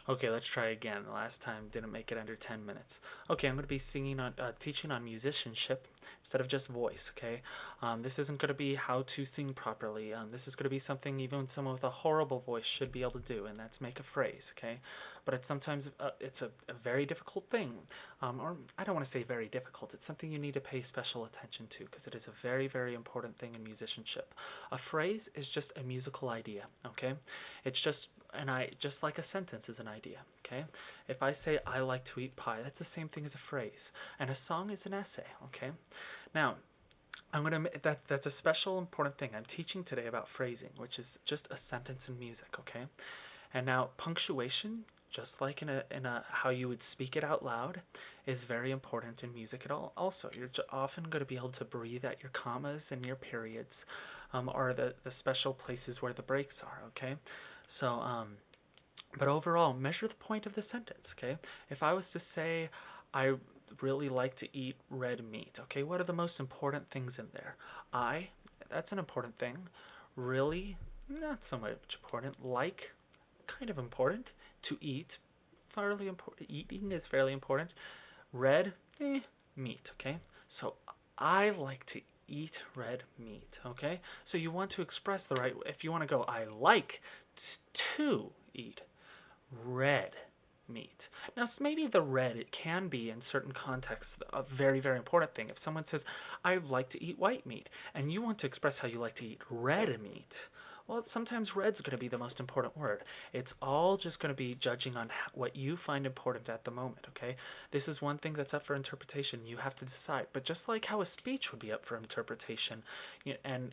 Okay, let's try again. The last time didn't make it under 10 minutes. Okay, I'm going to be teaching on musicianship instead of just voice. Okay, this isn't going to be how to sing properly. This is going to be something even someone with a horrible voice should be able to do, and that's make a phrase. Okay, but it's sometimes it's a very difficult thing, or I don't want to say very difficult. It's something you need to pay special attention to because it is a very very important thing in musicianship. A phrase is just a musical idea. Okay, it's just like a sentence is an idea, okay? If I say I like to eat pie, that's the same thing as a phrase, and a song is an essay, okay? Now, that's a special important thing. I'm teaching today about phrasing, which is just a sentence in music, okay? And now punctuation, just like in a how you would speak it out loud, is very important in music at all. Also, you're often going to be able to breathe at your commas and your periods, or the special places where the breaks are, okay? So, but overall, measure the point of the sentence, okay? If I was to say, I really like to eat red meat, okay, what are the most important things in there? I, that's an important thing. Really, not so much important. Like, kind of important. To eat, fairly important. Eating is fairly important. Red, meat, okay? So, I like to eat red meat, okay? So you want to express the right, if you want to go, I like to eat red meat. Now, maybe the red, it can be in certain contexts a very, very important thing. If someone says, I like to eat white meat, and you want to express how you like to eat red meat, well, sometimes red's going to be the most important word. It's all just going to be judging on what you find important at the moment, okay? This is one thing that's up for interpretation. You have to decide. But just like how a speech would be up for interpretation and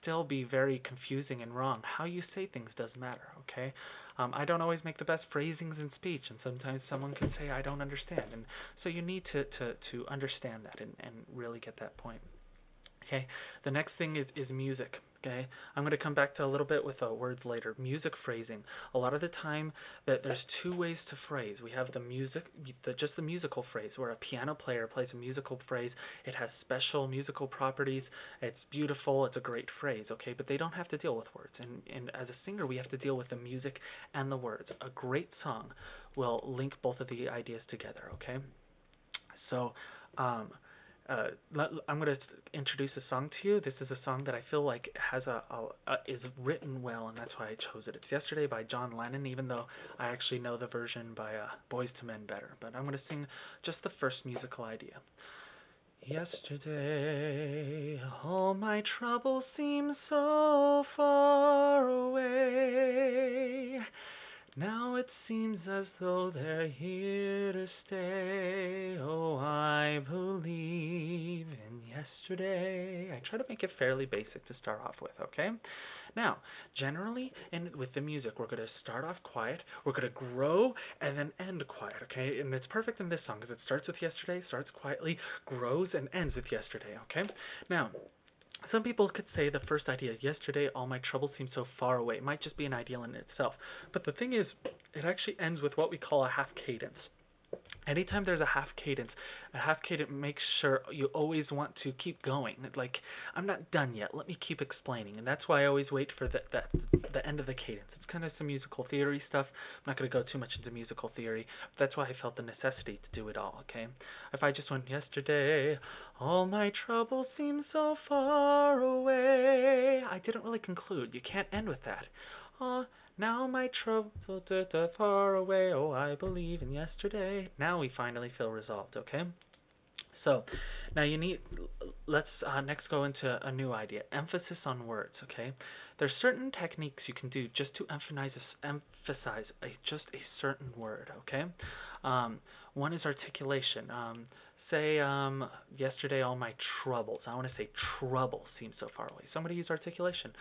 still be very confusing and wrong, how you say things does matter, okay? I don't always make the best phrasings in speech, and sometimes someone can say I don't understand, and so you need to understand that and really get that point. Okay, the next thing is music. Okay, I'm going to come back to a little bit with words later. Music phrasing. A lot of the time, that there's two ways to phrase. We have the music, just the musical phrase, where a piano player plays a musical phrase. It has special musical properties. It's beautiful. It's a great phrase. Okay, but they don't have to deal with words. And as a singer, we have to deal with the music and the words. A great song will link both of the ideas together. Okay, so. Uh, I'm going to introduce a song to you. This is a song that I feel like has is written well, and that's why I chose it. It's Yesterday by John Lennon, even though I actually know the version by Boyz II Men better. But I'm going to sing just the first musical idea. Yesterday, all my troubles seem so far away. Now it seems as though they're here to stay. Oh, I believe in yesterday. I try to make it fairly basic to start off with, okay? Now, generally, with the music, we're going to start off quiet, we're going to grow, and then end quiet, okay? And it's perfect in this song because it starts with yesterday, starts quietly, grows, and ends with yesterday, okay? Now, some people could say the first idea, yesterday all my troubles seem so far away. It might just be an ideal in itself. But the thing is, it actually ends with what we call a half cadence. Anytime there's a half cadence makes sure you always want to keep going. Like, I'm not done yet. Let me keep explaining. And that's why I always wait for the end of the cadence. It's kind of some musical theory stuff. I'm not going to go too much into musical theory. But that's why I felt the necessity to do it all, okay? If I just went, yesterday, all my troubles seem so far away, I didn't really conclude. You can't end with that. Oh, now my troubles are far away. Oh, I believe in yesterday. Now we finally feel resolved, okay? So, now let's next go into a new idea. Emphasis on words, okay? There's certain techniques you can do just to emphasize just a certain word, okay? One is articulation. Say, yesterday all my troubles. I want to say trouble seems so far away. Somebody use articulation.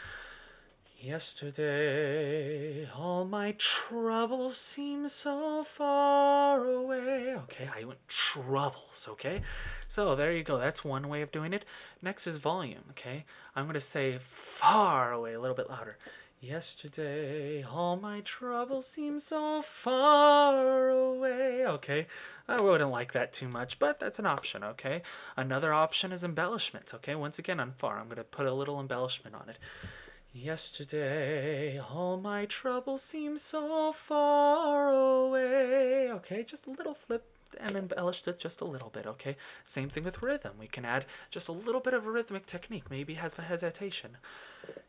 Yesterday, all my troubles seem so far away. Okay, I went troubles, okay? So there you go. That's one way of doing it. Next is volume, okay? I'm going to say far away, a little bit louder. Yesterday, all my troubles seem so far away. Okay, I wouldn't like that too much, but that's an option, okay? Another option is embellishment, okay? Once again, on far, I'm going to put a little embellishment on it. Yesterday, all my troubles seem so far okay? Just a little flip and embellished it just a little bit, okay? Same thing with rhythm. We can add just a little bit of a rhythmic technique. Maybe has a hesitation.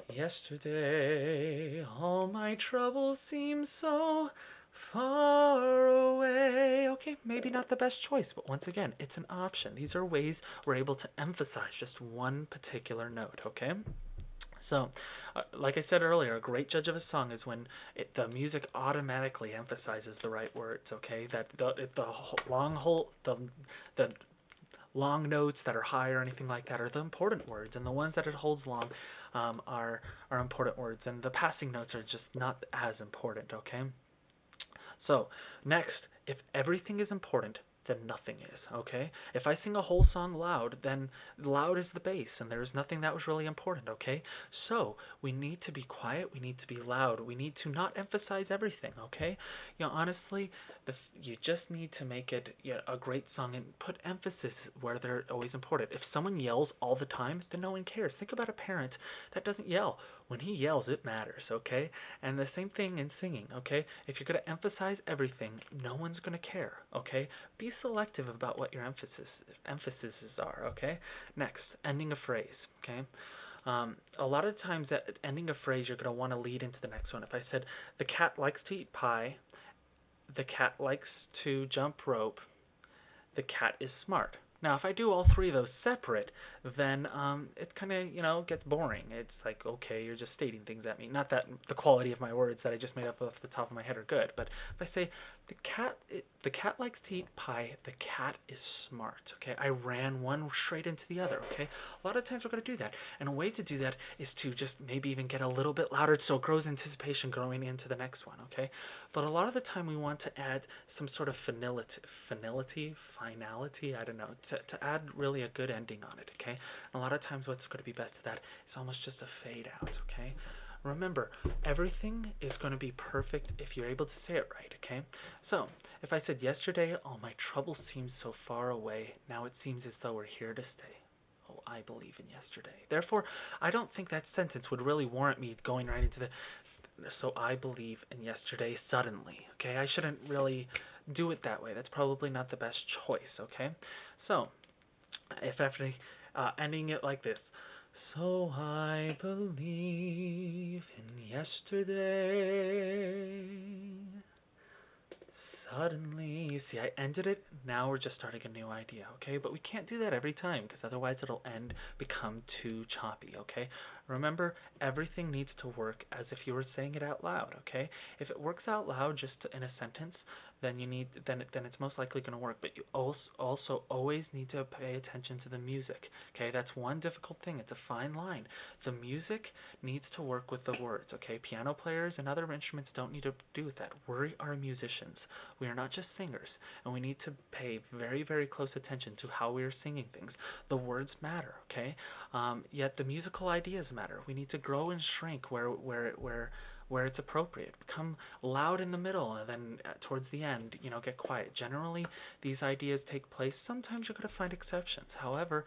Yesterday, all my troubles seem so far away. Okay, maybe not the best choice, but once again, it's an option. These are ways we're able to emphasize just one particular note, okay? So, like I said earlier, a great judge of a song is when the music automatically emphasizes the right words. Okay, that the the long notes that are high or anything like that are the important words, and the ones that it holds long are important words, and the passing notes are just not as important. Okay. So next, if everything is important, then nothing is, okay? If I sing a whole song loud, then loud is the bass, and there's nothing that was really important, okay? So, we need to be quiet, we need to be loud, we need to not emphasize everything, okay? Honestly, you just need to make it a great song and put emphasis where they're always important. If someone yells all the time, then no one cares. Think about a parent that doesn't yell. When he yells, it matters, okay? And the same thing in singing, okay? If you're going to emphasize everything, no one's going to care, okay? Be selective about what your emphases are, okay? Next, ending a phrase, okay? A lot of times at ending a phrase, you're going to want to lead into the next one. If I said, the cat likes to eat pie, the cat likes to jump rope, the cat is smart. Now, if I do all three of those separate, then it kind of, gets boring. It's like, okay, you're just stating things at me. Not that the quality of my words that I just made up off the top of my head are good, but if I say the cat likes to eat pie, the cat is smart. Okay, I ran one straight into the other. Okay, a lot of times we're going to do that, and a way to do that is to just maybe even get a little bit louder so it grows anticipation going into the next one. Okay, but a lot of the time we want to add some sort of finality, I don't know, to add really a good ending on it, okay? And a lot of times what's going to be best to that is almost just a fade out, okay? Remember, everything is going to be perfect if you're able to say it right, okay? So, if I said, yesterday all my troubles seemed so far away, now it seems as though we're here to stay. Oh, I believe in yesterday. Therefore, I don't think that sentence would really warrant me going right into the so I believe in yesterday suddenly. Okay, I shouldn't really do it that way. That's probably not the best choice. Okay, so if after ending it like this, so I believe in yesterday. Suddenly, you see, I ended it. Now we're just starting a new idea, okay? But we can't do that every time because otherwise it'll become too choppy, okay? Remember, everything needs to work as if you were saying it out loud, okay? If it works out loud just in a sentence, then then it's most likely going to work. But you also always need to pay attention to the music, okay? That's one difficult thing. It's a fine line. The music needs to work with the words, okay? Piano players and other instruments don't need to do with that. We are musicians. We are not just singers, and we need to pay very, very close attention to how we are singing things. The words matter, okay? Yet the musical ideas matter. We need to grow and shrink where it's appropriate. Become loud in the middle, and then towards the end, get quiet. Generally, these ideas take place. Sometimes you're going to find exceptions. However,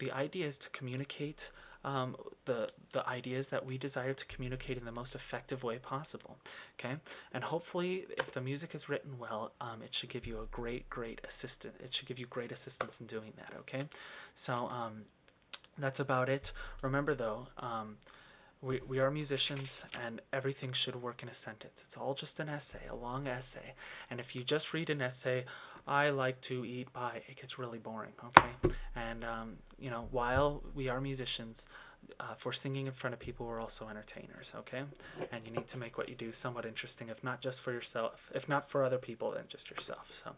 the idea is to communicate the ideas that we desire to communicate in the most effective way possible. Okay, and hopefully, if the music is written well, it should give you a great assistance. It should give you great assistance in doing that. Okay, so that's about it. Remember though, we are musicians, and everything should work in a sentence. It's all just an essay, a long essay. And if you just read an essay, I like to eat pie, it gets really boring, okay? And, while we are musicians, for singing in front of people, we're also entertainers, okay? And you need to make what you do somewhat interesting, if not just for yourself, if not for other people, then just yourself. So